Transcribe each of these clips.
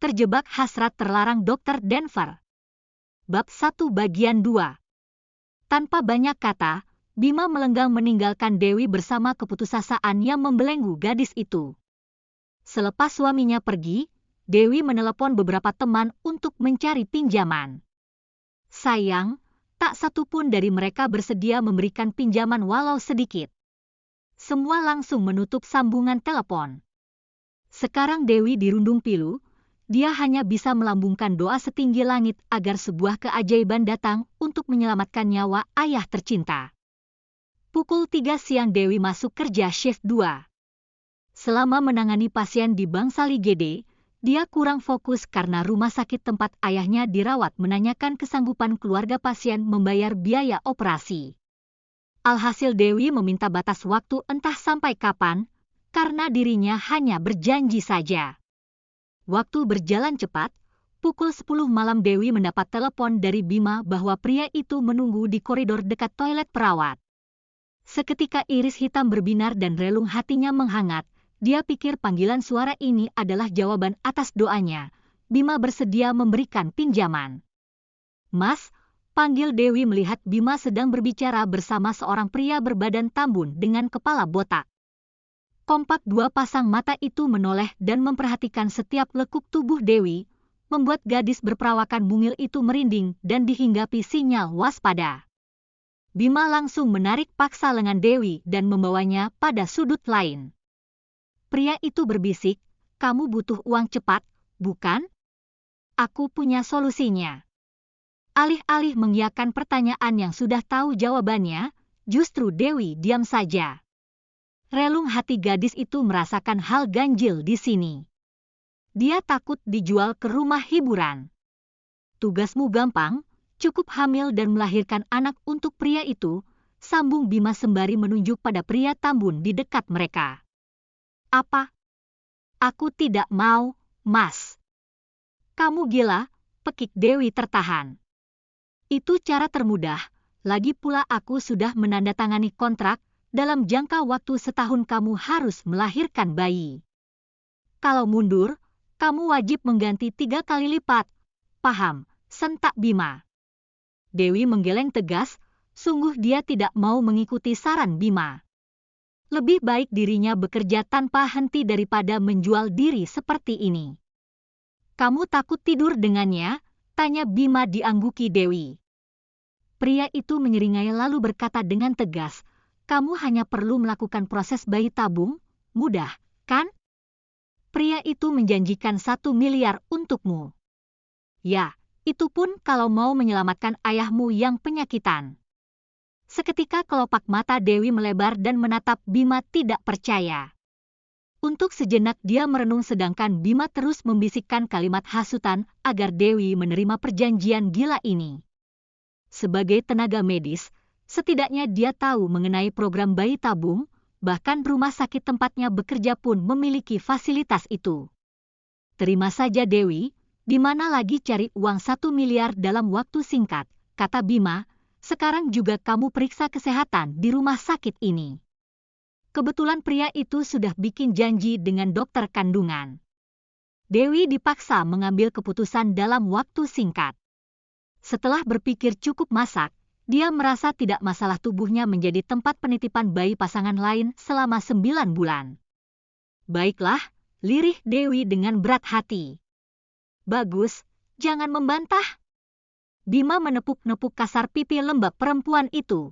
Terjebak hasrat terlarang Dr. Denver. Bab 1 bagian 2. Tanpa banyak kata, Bima melenggang meninggalkan Dewi bersama keputusasaan yang membelenggu gadis itu. Selepas suaminya pergi, Dewi menelepon beberapa teman untuk mencari pinjaman. Sayang, tak satu pun dari mereka bersedia memberikan pinjaman walau sedikit. Semua langsung menutup sambungan telepon. Sekarang Dewi dirundung pilu. Dia hanya bisa melambungkan doa setinggi langit agar sebuah keajaiban datang untuk menyelamatkan nyawa ayah tercinta. Pukul 3 siang Dewi masuk kerja shift 2. Selama menangani pasien di Bangsal IGD, dia kurang fokus karena rumah sakit tempat ayahnya dirawat menanyakan kesanggupan keluarga pasien membayar biaya operasi. Alhasil Dewi meminta batas waktu entah sampai kapan, karena dirinya hanya berjanji saja. Waktu berjalan cepat, pukul 10 malam Dewi mendapat telepon dari Bima bahwa pria itu menunggu di koridor dekat toilet perawat. Seketika iris hitam berbinar dan relung hatinya menghangat, dia pikir panggilan suara ini adalah jawaban atas doanya. Bima bersedia memberikan pinjaman. "Mas," panggil Dewi melihat Bima sedang berbicara bersama seorang pria berbadan tambun dengan kepala botak. Kompak dua pasang mata itu menoleh dan memperhatikan setiap lekuk tubuh Dewi, membuat gadis berperawakan mungil itu merinding dan dihinggapi sinyal waspada. Bima langsung menarik paksa lengan Dewi dan membawanya pada sudut lain. Pria itu berbisik, "Kamu butuh uang cepat, bukan? Aku punya solusinya." Alih-alih mengiyakan pertanyaan yang sudah tahu jawabannya, justru Dewi diam saja. Relung hati gadis itu merasakan hal ganjil di sini. Dia takut dijual ke rumah hiburan. "Tugasmu gampang, cukup hamil dan melahirkan anak untuk pria itu," sambung Bima sembari menunjuk pada pria tambun di dekat mereka. "Apa? Aku tidak mau, Mas." "Kamu gila," pekik Dewi tertahan. "Itu cara termudah, lagi pula aku sudah menandatangani kontrak. Dalam jangka waktu setahun kamu harus melahirkan bayi. Kalau mundur, kamu wajib mengganti 3 kali lipat. Paham?" sentak Bima. Dewi menggeleng tegas, sungguh dia tidak mau mengikuti saran Bima. Lebih baik dirinya bekerja tanpa henti daripada menjual diri seperti ini. "Kamu takut tidur dengannya?" tanya Bima diangguki Dewi. Pria itu menyeringai lalu berkata dengan tegas, "Kamu hanya perlu melakukan proses bayi tabung, mudah, kan? Pria itu menjanjikan 1 miliar untukmu. Ya, itu pun kalau mau menyelamatkan ayahmu yang penyakitan." Seketika kelopak mata Dewi melebar dan menatap Bima tidak percaya. Untuk sejenak dia merenung sedangkan Bima terus membisikkan kalimat hasutan agar Dewi menerima perjanjian gila ini. Sebagai tenaga medis, setidaknya dia tahu mengenai program bayi tabung, bahkan rumah sakit tempatnya bekerja pun memiliki fasilitas itu. "Terima saja Dewi, di mana lagi cari uang 1 miliar dalam waktu singkat," kata Bima, "sekarang juga kamu periksa kesehatan di rumah sakit ini." Kebetulan pria itu sudah bikin janji dengan dokter kandungan. Dewi dipaksa mengambil keputusan dalam waktu singkat. Setelah berpikir cukup masak, dia merasa tidak masalah tubuhnya menjadi tempat penitipan bayi pasangan lain selama 9 bulan. "Baiklah," lirih Dewi dengan berat hati. "Bagus, jangan membantah." Bima menepuk-nepuk kasar pipi lembab perempuan itu.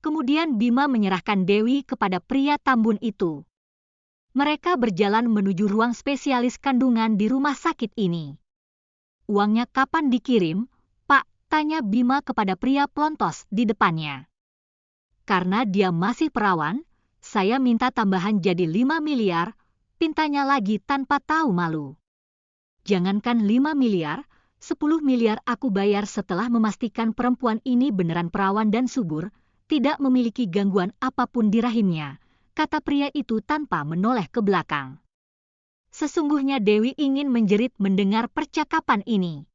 Kemudian Bima menyerahkan Dewi kepada pria tambun itu. Mereka berjalan menuju ruang spesialis kandungan di rumah sakit ini. "Uangnya kapan dikirim, Pak?" tanya Bima kepada pria pelontos di depannya. "Karena dia masih perawan, saya minta tambahan jadi 5 miliar, pintanya lagi tanpa tahu malu. "Jangankan 5 miliar, 10 miliar aku bayar setelah memastikan perempuan ini beneran perawan dan subur, tidak memiliki gangguan apapun di rahimnya," kata pria itu tanpa menoleh ke belakang. Sesungguhnya Dewi ingin menjerit mendengar percakapan ini.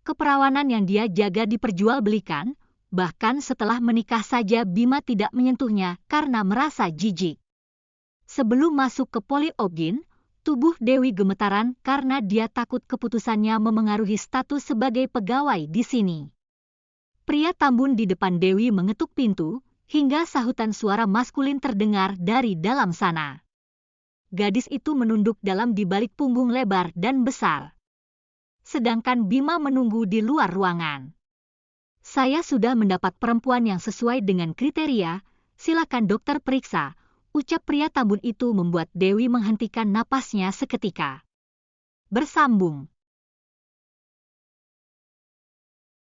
Keperawanan yang dia jaga diperjualbelikan, bahkan setelah menikah saja Bima tidak menyentuhnya karena merasa jijik. Sebelum masuk ke Polyogin, Tubuh Dewi gemetaran karena dia takut keputusannya memengaruhi status sebagai pegawai di sini. Pria Tambun di depan Dewi mengetuk pintu, hingga sahutan suara maskulin terdengar dari dalam sana. Gadis itu menunduk dalam di balik punggung lebar dan besar. Sedangkan Bima menunggu di luar ruangan. Saya sudah mendapat perempuan yang sesuai dengan kriteria, silakan dokter periksa, ucap pria Tambun itu membuat Dewi menghentikan napasnya seketika. Bersambung.